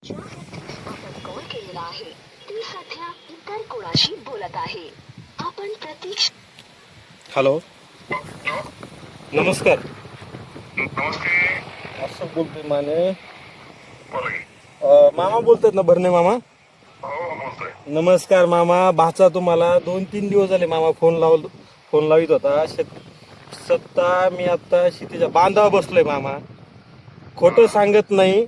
ज्या व्यक्तीस आपण कॉल केलेला आहे ती सध्या इतर कोणाशी बोलत आहे. आपण प्रतीक्ष. हॅलो, नमस्कार. नमस्ते. असं बोलतोय माने. बोला की. मामा बोलतात ना, भरणे मामा? हो बोलतोय. नमस्कार मामा. भाचा तुम्हाला 2-3 दिवस झाले मामा फोन लावित होता. सत्ता मी आता शेतीच्या बांधावर बसलोय मामा. खोटं सांगत नाही.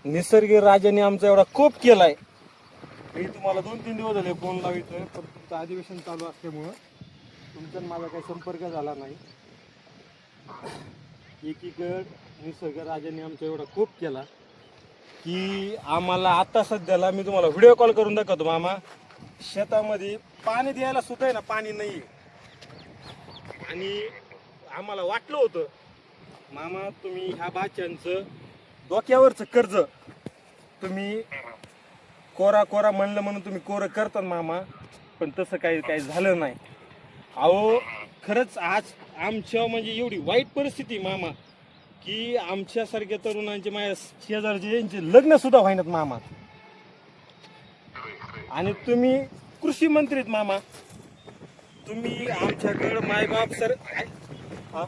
निसर्गी राजाने आमचा एवढा कोप केलाय. मी तुम्हाला 2-3 दिवस झाले फोन लावितोय, पण तुमचं अधिवेशन चालू असल्यामुळं तुमचा माझा काही संपर्क झाला नाही. एकीकडे निसर्ग राजाने आमचा एवढा कोप केला की आम्हाला आता सध्याला मी तुम्हाला व्हिडिओ कॉल करून दाखवतो मामा. शेतामध्ये पाणी द्यायला सुद्धा आहे ना, पाणी नाही. आणि आम्हाला वाटलं होतं मामा, तुम्ही ह्या बाच्यांचं डोक्यावरचं कर्ज तुम्ही कोरा म्हणलं म्हणून तुम्ही कोरं करता मामा, पण तसं काही झालं नाही. अहो खरंच आज आमच्या म्हणजे एवढी वाईट परिस्थिती मामा की आमच्यासारख्या तरुणांचे, माझ्या शेजारचे, यांचे लग्न सुद्धा व्हायनात मामा. आणि तुम्ही कृषी मंत्री आहेत मामा. तुम्ही आमच्याकडं मायबाप सर. हा,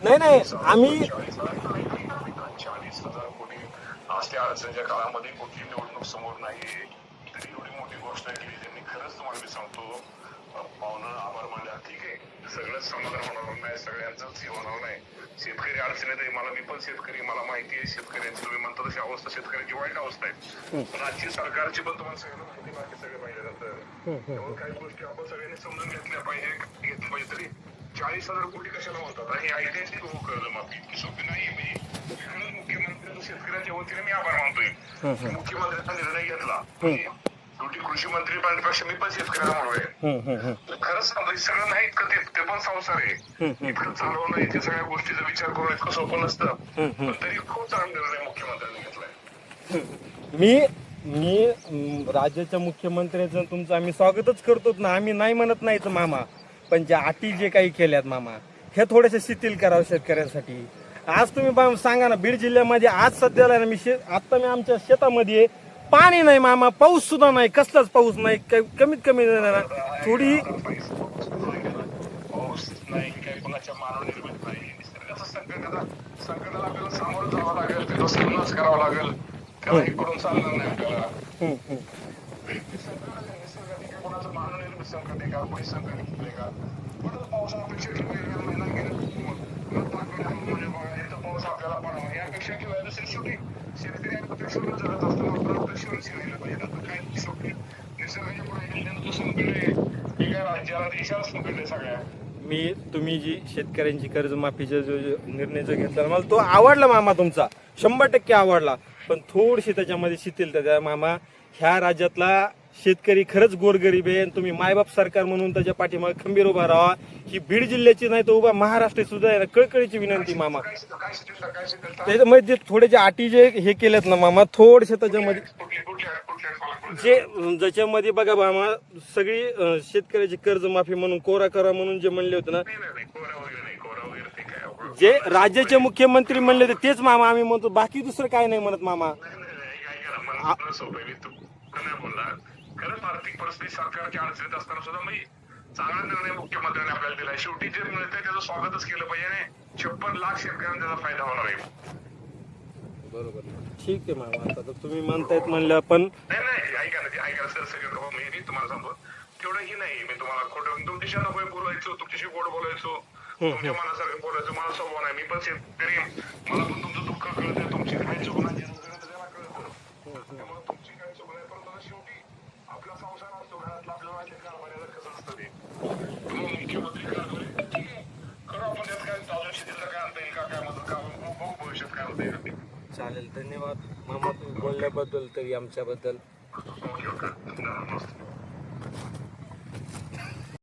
नाही आम्ही 40,000 कोटी असल्या अडचणीच्या काळामध्ये कुठली निवडणूक समोर नाही, तरी एवढी मोठी गोष्ट आहे की त्यांनी खरंच तुम्हाला मी सांगतो पाहुणं आभार मानल्या. ठीक आहे, सगळंच समाधान होणार नाही, सगळ्यांचंच हे होणार नाही. शेतकरी अडचणीत आहे. मला मी पण शेतकरी, मला माहिती आहे शेतकऱ्यांची. तुम्ही म्हणता तशी अवस्था शेतकऱ्याची वाईट अवस्था आहे. पण आजची सरकारची पण तुम्हाला सगळ्यांना माहिती, बाकी सगळे पाहिजे नंतर त्यामुळे काही गोष्टी आपण सगळ्यांनी समजून घेतल्या पाहिजे. तरी 40,000 कोटी कशाला म्हणतात? आणि ऐतिहासिक कर्जमाफी इतकी सोपी नाही. म्हणजे मुख्यमंत्री शेतकऱ्यांच्या वतीने मी आभार मानतोय. मुख्यमंत्र्यांचा निर्णय घेतला. शेवटी कृषी मंत्री बनण्यापेक्षा मी पण शेतकऱ्याला म्हणूया. खरंच सांगतो, सगळं नाही इतकं ते पण संसार आहे. इतकं चालवणं, इथे सगळ्या गोष्टीचा विचार करून इतकं सोपं नसतं. पण तरी खूप चांगला निर्णय मुख्यमंत्र्यांनी घेतलाय. मी राज्याच्या मुख्यमंत्र्यांचं तुमचं आम्ही स्वागतच करतो ना, आम्ही नाही म्हणत नाहीच मामा. पण ज्या अटी जे काही केल्यात मामा, हे थोडेसे शिथिल करावं शेतकऱ्यांसाठी. आज तुम्ही सांगा ना, बीड जिल्ह्यामध्ये आज सध्याला ना, आता मी आमच्या शेतामध्ये पाणी नाही मामा, पाऊस सुद्धा नाही, कसलाच पाऊस नाही. कमीत कमी थोडी पाऊस नाही, काही कोणाच्या मानव निर्मित नाही. निसर्गाचं संकटाला आपल्याला सामोरं जावं लागेल, त्याचा सामनाच करावा लागेल. त्याला हे करून चालणार नाही आपल्याला. कोणाचं मानव निर्मित संकट आहे का, कोणी संकट आहे का? परत पाऊस अपेक्षा ठेवून महिना गेला, पाऊस आपल्याला पडावा या अपेक्षा ठेवायला दुसरी शेवटी शेतकरी अपेक्षेवर जगत असतो. अपेक्षेवरच राहिलं पाहिजे. आता काय शेवटी निसर्गाच्या पुढे गेल्यानंतर संकट आहे, हे काय राज्याला देशाला संकट आहे सगळ्या. तुम्ही जी शेतकऱ्यांची कर्जमाफीचा जो निर्णय जो घेतला मला तो आवडला मामा, तुमचा 100% आवडला. पण थोडीशी त्याच्यामध्ये शिथिलता द्या मामा. ह्या राज्यातला शेतकरी खरंच गोरगरीब आहे. तुम्ही मायबाप सरकार म्हणून त्याच्या पाठीमागे खंबीर उभा राहा. ही बीड जिल्ह्याची नाही तर उभा महाराष्ट्र सुद्धा आहे ना, कळकळीची विनंती मामा. त्याच्यामध्ये थोडे अटी जे हे केलेत ना मामा, थोडेसे त्याच्यामध्ये ज्याच्यामध्ये बघा मामा, सगळी शेतकऱ्याची कर्जमाफी म्हणून कोरा करा म्हणून जे म्हणले होते ना, जे राज्याचे मुख्यमंत्री म्हणले होते तेच मामा आम्ही म्हणतो. बाकी दुसरं काय नाही म्हणत मामा. खरंच आर्थिक परिस्थिती सरकारच्या अडचणीत असताना सुद्धा मी चांगला निर्णय मुख्यमंत्र्यांनी आपल्याला दिलाय. शेवटी जे मिळतंय त्याचं स्वागतच केलं पाहिजे. 56 लाख शेतकऱ्यांना त्याचा फायदा होणार आहे. बरोबर, ठीक आहे मामा. आता तर तुम्ही म्हणतायत म्हणलं, पण नाही ऐका सर, सगळं मी तुम्हाला सांगतो तेवढंही नाही. मी तुम्हाला खोटं तुमच्याशी नको बोलायचो, तुमच्याशी गोड बोलायचो, तुमच्या मनासारखं बोलायचो. मला स्वभाव नाही. मी पण शेतकरी, मला पण तुमचं दुःख कळतंय, तुमची काय चूक नाही त्याला कळतं. त्यामुळे तुमची काय चूक नाही, पण शेवटी आपला संसार असतो, घरातला आपल्याला कारभार कसं असतं ते. मुख्यमंत्री कारभार ठीक आहे, करू आपण त्यात काय अजून शेतीला काय आणता येईल का, काय मदत का, बघू भविष्यात काय होतं. चालेल. धन्यवाद मामा तुम्ही बोलल्याबद्दल, तरी आमच्याबद्दल. ओके.